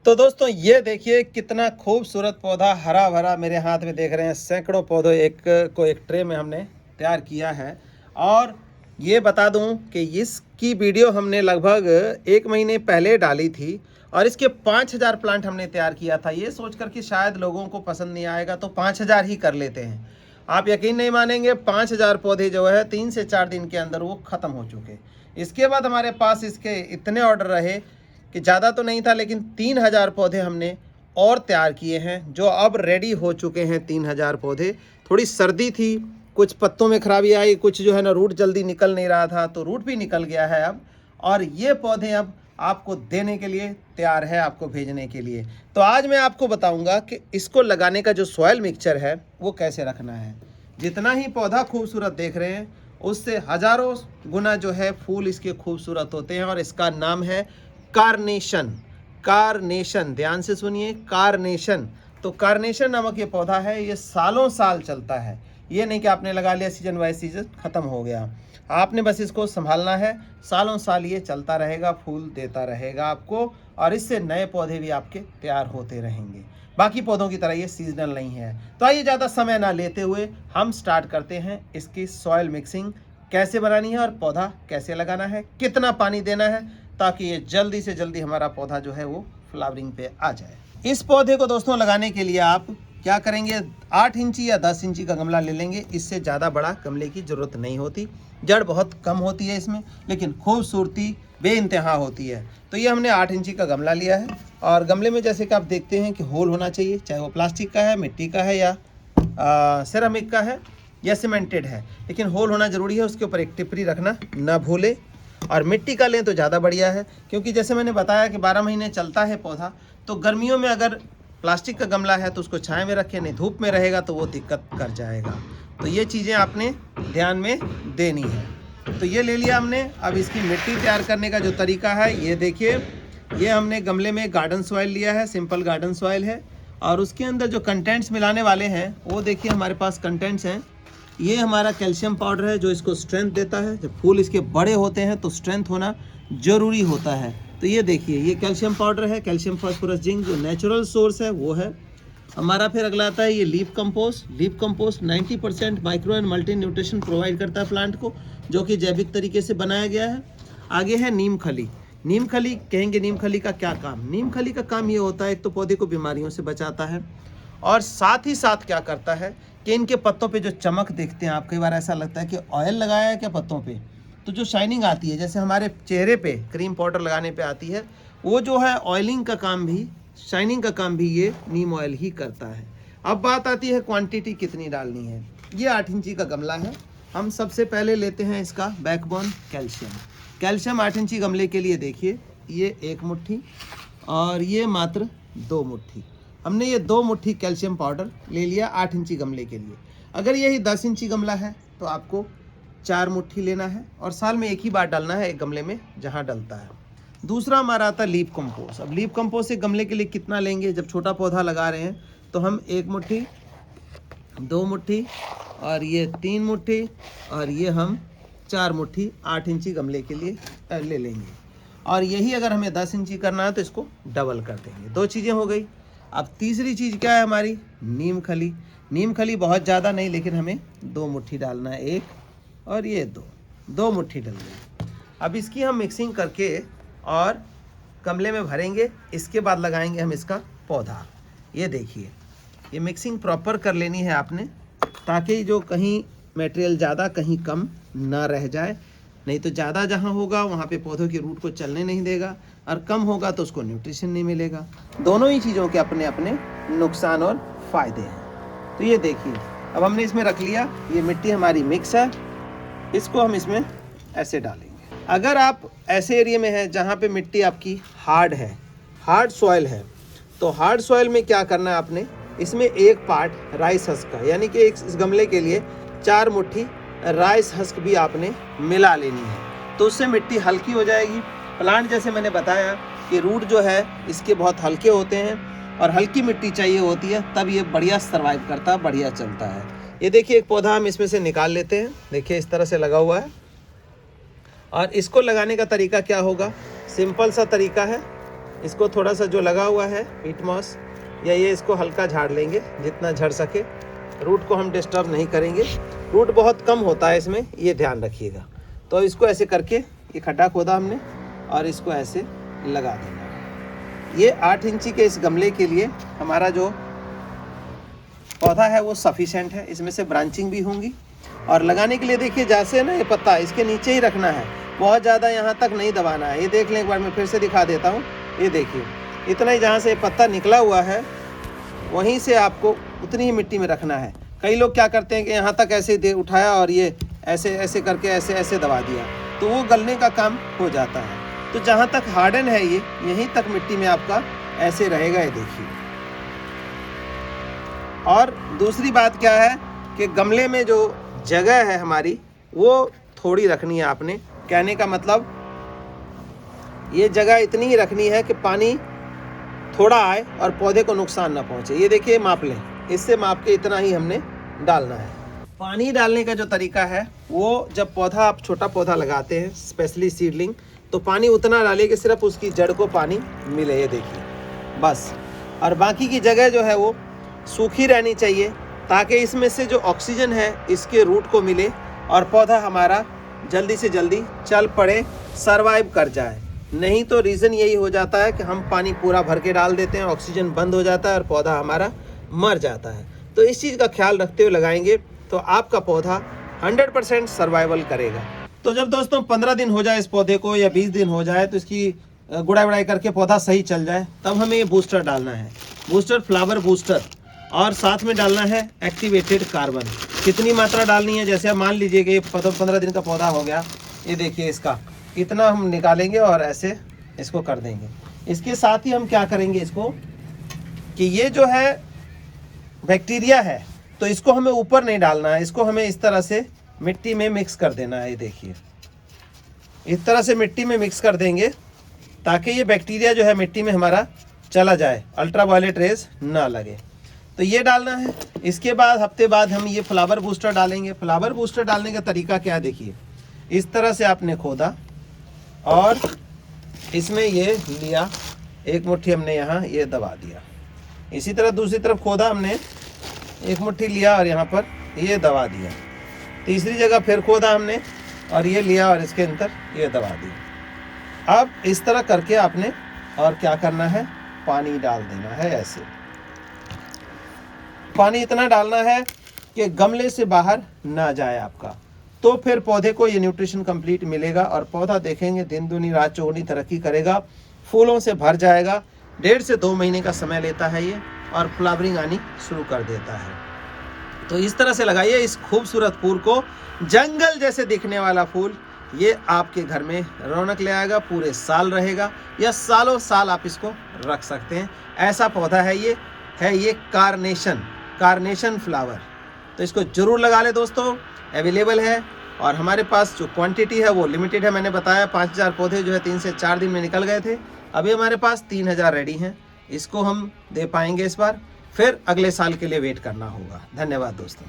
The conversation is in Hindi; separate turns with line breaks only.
तो दोस्तों ये देखिए कितना खूबसूरत पौधा हरा भरा मेरे हाथ में देख रहे हैं। सैकड़ों पौधे एक ट्रे में हमने तैयार किया है। और ये बता दूं कि इसकी वीडियो हमने लगभग 1 महीने पहले डाली थी और इसके 5000 प्लांट हमने तैयार किया था, ये सोचकर कि शायद लोगों को पसंद नहीं आएगा तो 5000 ही कर लेते हैं। आप यकीन नहीं मानेंगे, 5000 पौधे जो है 3 से 4 दिन के अंदर वो ख़त्म हो चुके। इसके बाद हमारे पास इसके इतने ऑर्डर रहे कि ज़्यादा तो नहीं था, लेकिन 3000 पौधे हमने और तैयार किए हैं जो अब रेडी हो चुके हैं। 3000 पौधे। थोड़ी सर्दी थी, कुछ पत्तों में खराबी आई, कुछ जो है ना रूट जल्दी निकल नहीं रहा था, तो रूट भी निकल गया है अब। और ये पौधे अब आपको देने के लिए तैयार है, आपको भेजने के लिए। तो आज मैं आपको बताऊंगा कि इसको लगाने का जो सॉयल मिक्सचर है वो कैसे रखना है। जितना ही पौधा खूबसूरत देख रहे हैं उससे हज़ारों गुना जो है फूल इसके खूबसूरत होते हैं। और इसका नाम है कार्नेशन। कार्नेशन, ध्यान से सुनिए, कार्नेशन। तो कार्नेशन नामक ये पौधा है, ये सालों साल चलता है। ये नहीं कि आपने लगा लिया सीजन वाइज सीजन ख़त्म हो गया, आपने बस इसको संभालना है। सालों साल ये चलता रहेगा, फूल देता रहेगा आपको, और इससे नए पौधे भी आपके तैयार होते रहेंगे। बाकी पौधों की तरह ये सीजनल नहीं है। तो आइए ज़्यादा समय ना लेते हुए हम स्टार्ट करते हैं इसकी सॉयल मिक्सिंग कैसे बनानी है और पौधा कैसे लगाना है, कितना पानी देना है, ताकि ये जल्दी से जल्दी हमारा पौधा जो है वो फ्लावरिंग पे आ जाए। इस पौधे को दोस्तों लगाने के लिए आप क्या करेंगे, 8 इंची या 10 इंची का गमला ले लेंगे। इससे ज़्यादा बड़ा गमले की ज़रूरत नहीं होती, जड़ बहुत कम होती है इसमें, लेकिन खूबसूरती बेइंतहा होती है। तो ये हमने 8 इंची का गमला लिया है। और गमले में जैसे कि आप देखते हैं कि होल होना चाहिए, चाहे वो प्लास्टिक का है, मिट्टी का है, या सेरामिक का है, या सीमेंटेड है, लेकिन होल होना ज़रूरी है। उसके ऊपर एक टिप्पणी रखना ना भूले। और मिट्टी का लें तो ज़्यादा बढ़िया है, क्योंकि जैसे मैंने बताया कि 12 महीने चलता है पौधा। तो गर्मियों में अगर प्लास्टिक का गमला है तो उसको छाया में रखें, नहीं धूप में रहेगा तो वो दिक्कत कर जाएगा। तो ये चीज़ें आपने ध्यान में देनी है। तो ये ले लिया हमने। अब इसकी मिट्टी तैयार करने का जो तरीका है ये देखिए। ये हमने गमले में गार्डन सॉइल लिया है, सिंपल गार्डन सॉइल है। और उसके अंदर जो कंटेंट्स मिलाने वाले हैं वो देखिए हमारे पास कंटेंट्स हैं। ये हमारा कैल्शियम पाउडर है जो इसको स्ट्रेंथ देता है। जब फूल इसके बड़े होते हैं तो स्ट्रेंथ होना ज़रूरी होता है। तो ये देखिए, ये कैल्शियम पाउडर है, कैल्शियम फास्फोरस जिंक जो नेचुरल सोर्स है वो है हमारा। फिर अगला आता है ये leaf compost. Leaf compost 90% micro and multi nutrition provide करता है प्लांट को, जो कि जैविक तरीके से बनाया गया है। आगे है नीम खली। नीम खली कहेंगे, नीम खली का क्या काम? नीम खली का काम ये होता है, एक तो पौधे को बीमारियों से बचाता है, और साथ ही साथ क्या करता है कि इनके पत्तों पे जो चमक देखते हैं आप, कई बार ऐसा लगता है कि ऑयल लगाया है क्या पत्तों पे, तो जो शाइनिंग आती है, जैसे हमारे चेहरे पे क्रीम पाउडर लगाने पे आती है, वो जो है ऑयलिंग का काम भी, शाइनिंग का काम भी ये नीम ऑयल ही करता है। अब बात आती है क्वांटिटी कितनी डालनी है। ये 8 इंची का गमला है। हम सबसे पहले लेते हैं इसका बैकबोन कैल्शियम। कैल्शियम 8 इंची गमले के लिए देखिए, ये 1 मुट्ठी और ये मात्र 2 मुट्ठी। हमने ये 2 मुट्ठी कैल्शियम पाउडर ले लिया 8 इंची गमले के लिए। अगर यही 10 इंची गमला है तो आपको 4 मुट्ठी लेना है, और साल में एक ही बार डालना है एक गमले में जहाँ डलता है। दूसरा हमारा आता है लीफ कंपोस्ट। अब लीफ कंपोस्ट एक गमले के लिए कितना लेंगे, जब छोटा पौधा लगा रहे हैं तो हम 1 मुट्ठी, 2 मुट्ठी, और ये 3 मुट्ठी, और ये हम 4 मुट्ठी 8 इंची गमले के लिए ले लेंगे। और यही अगर हमें 10 इंची करना है तो इसको डबल कर देंगे। 2 चीज़ें हो गई। अब तीसरी चीज़ क्या है हमारी, नीम खली। नीम खली बहुत ज़्यादा नहीं, लेकिन हमें 2 मुट्ठी डालना है, 1 और ये 2 मुट्ठी डल गई। अब इसकी हम मिक्सिंग करके और गमले में भरेंगे। इसके बाद लगाएंगे हम इसका पौधा। ये देखिए, ये मिक्सिंग प्रॉपर कर लेनी है आपने, ताकि जो कहीं मटेरियल ज़्यादा कहीं कम ना रह जाए। नहीं तो ज़्यादा जहाँ होगा वहाँ पे पौधों की रूट को चलने नहीं देगा, और कम होगा तो उसको न्यूट्रिशन नहीं मिलेगा। दोनों ही चीज़ों के अपने अपने नुकसान और फ़ायदे हैं। तो ये देखिए, अब हमने इसमें रख लिया। ये मिट्टी हमारी मिक्स है, इसको हम इसमें ऐसे डालेंगे। अगर आप ऐसे एरिया में हैं जहाँ पे मिट्टी आपकी हार्ड है, हार्ड सॉइल है, तो हार्ड सॉइल में क्या करना है आपने, इसमें 1 पार्ट राइस हस्क का, यानी कि इस गमले के लिए 4 मुट्ठी राइस हस्क भी आपने मिला लेनी है। तो उससे मिट्टी हल्की हो जाएगी। प्लांट जैसे मैंने बताया कि रूट जो है इसके बहुत हल्के होते हैं, और हल्की मिट्टी चाहिए होती है, तब ये बढ़िया सर्वाइव करता है, बढ़िया चलता है। ये देखिए, एक पौधा हम इसमें से निकाल लेते हैं। देखिए इस तरह से लगा हुआ है। और इसको लगाने का तरीका क्या होगा, सिंपल सा तरीका है। इसको थोड़ा सा जो लगा हुआ है पीट मॉस या ये इसको हल्का झाड़ लेंगे जितना झड़ सके। रूट को हम डिस्टर्ब नहीं करेंगे, रूट बहुत कम होता है इसमें, ये ध्यान रखिएगा। तो इसको ऐसे करके ये खड्डा खोदा हमने और इसको ऐसे लगा देना है। ये 8 इंची के इस गमले के लिए हमारा जो पौधा है वो सफिशेंट है। इसमें से ब्रांचिंग भी होंगी और लगाने के लिए देखिए जैसे ना ये पत्ता इसके नीचे ही रखना है, बहुत ज़्यादा यहाँ तक नहीं दबाना है। ये देख लें एक बार, मैं फिर से दिखा देता हूँ। ये देखिए इतना ही जहाँ से पत्ता निकला हुआ है वहीं से आपको उतनी ही मिट्टी में रखना है। कई लोग क्या करते हैं कि यहाँ तक ऐसे दे उठाया और ये ऐसे ऐसे करके ऐसे ऐसे दबा दिया, तो वो गलने का काम हो जाता है। तो जहाँ तक हार्डन है ये यहीं तक मिट्टी में आपका ऐसे रहेगा, ये देखिए। और दूसरी बात क्या है कि गमले में जो जगह है हमारी वो थोड़ी रखनी है आपने। कहने का मतलब ये जगह इतनी ही रखनी है कि पानी थोड़ा आए और पौधे को नुकसान ना पहुंचे। ये देखिए माप लें, इससे माप के इतना ही हमने डालना है। पानी डालने का जो तरीका है वो जब पौधा आप छोटा पौधा लगाते हैं स्पेशली सीडलिंग, तो पानी उतना डालिए कि सिर्फ उसकी जड़ को पानी मिले, ये देखिए बस। और बाकी की जगह जो है वो सूखी रहनी चाहिए ताकि इसमें से जो ऑक्सीजन है इसके रूट को मिले और पौधा हमारा जल्दी से जल्दी चल पड़े, सरवाइव कर जाए। नहीं तो रीज़न यही हो जाता है कि हम पानी पूरा भर के डाल देते हैं, ऑक्सीजन बंद हो जाता है और पौधा हमारा मर जाता है। तो इस चीज़ का ख्याल रखते हुए लगाएंगे तो आपका पौधा 100% सर्वाइवल करेगा। तो जब दोस्तों 15 दिन हो जाए इस पौधे को या 20 दिन हो जाए, तो इसकी गुड़ाई वड़ाई करके पौधा सही चल जाए, तब हमें ये बूस्टर डालना है, बूस्टर फ्लावर बूस्टर। और साथ में डालना है एक्टिवेटेड कार्बन। कितनी मात्रा डालनी है, जैसे आप मान लीजिए कि 15 दिन का पौधा हो गया, ये देखिए इसका इतना हम निकालेंगे और ऐसे इसको कर देंगे। इसके साथ ही हम क्या करेंगे इसको कि ये जो है बैक्टीरिया है तो इसको हमें ऊपर नहीं डालना है, इसको हमें इस तरह से मिट्टी में मिक्स कर देना है। ये देखिए इस तरह से मिट्टी में मिक्स कर देंगे ताकि ये बैक्टीरिया जो है मिट्टी में हमारा चला जाए, अल्ट्रावायलेट रेज ना लगे। तो ये डालना है। इसके बाद हफ्ते बाद हम ये फ्लावर बूस्टर डालेंगे। फ्लावर बूस्टर डालने का तरीका क्या है, देखिए इस तरह से आपने खोदा और इसमें ये लिया, एक मुट्ठी हमने यहाँ ये दबा दिया। इसी तरह दूसरी तरफ खोदा हमने, एक मुट्ठी लिया और यहाँ पर ये दबा दिया। तीसरी जगह फिर खोदा हमने और ये लिया और इसके अंदर ये दबा दिया। अब इस तरह करके आपने और क्या करना है, पानी डाल देना है। ऐसे पानी इतना डालना है कि गमले से बाहर ना जाए आपका, तो फिर पौधे को ये न्यूट्रिशन कंप्लीट मिलेगा और पौधा देखेंगे दिन दूनी रात चौगुनी तरक्की करेगा, फूलों से भर जाएगा। 1.5 से 2 महीने का समय लेता है ये और फ्लावरिंग आनी शुरू कर देता है। तो इस तरह से लगाइए इस खूबसूरत फूल को, जंगल जैसे दिखने वाला फूल ये आपके घर में रौनक ले आएगा, पूरे साल रहेगा या सालों साल आप इसको रख सकते हैं। ऐसा पौधा है ये कार्नेशन फ्लावर। तो इसको ज़रूर लगा ले दोस्तों, अवेलेबल है और हमारे पास जो क्वांटिटी है वो लिमिटेड है। मैंने बताया 5000 पौधे जो है 3 से 4 दिन में निकल गए थे, अभी हमारे पास 3000 रेडी हैं। इसको हम दे पाएंगे इस बार, फिर अगले साल के लिए वेट करना होगा। धन्यवाद दोस्तों।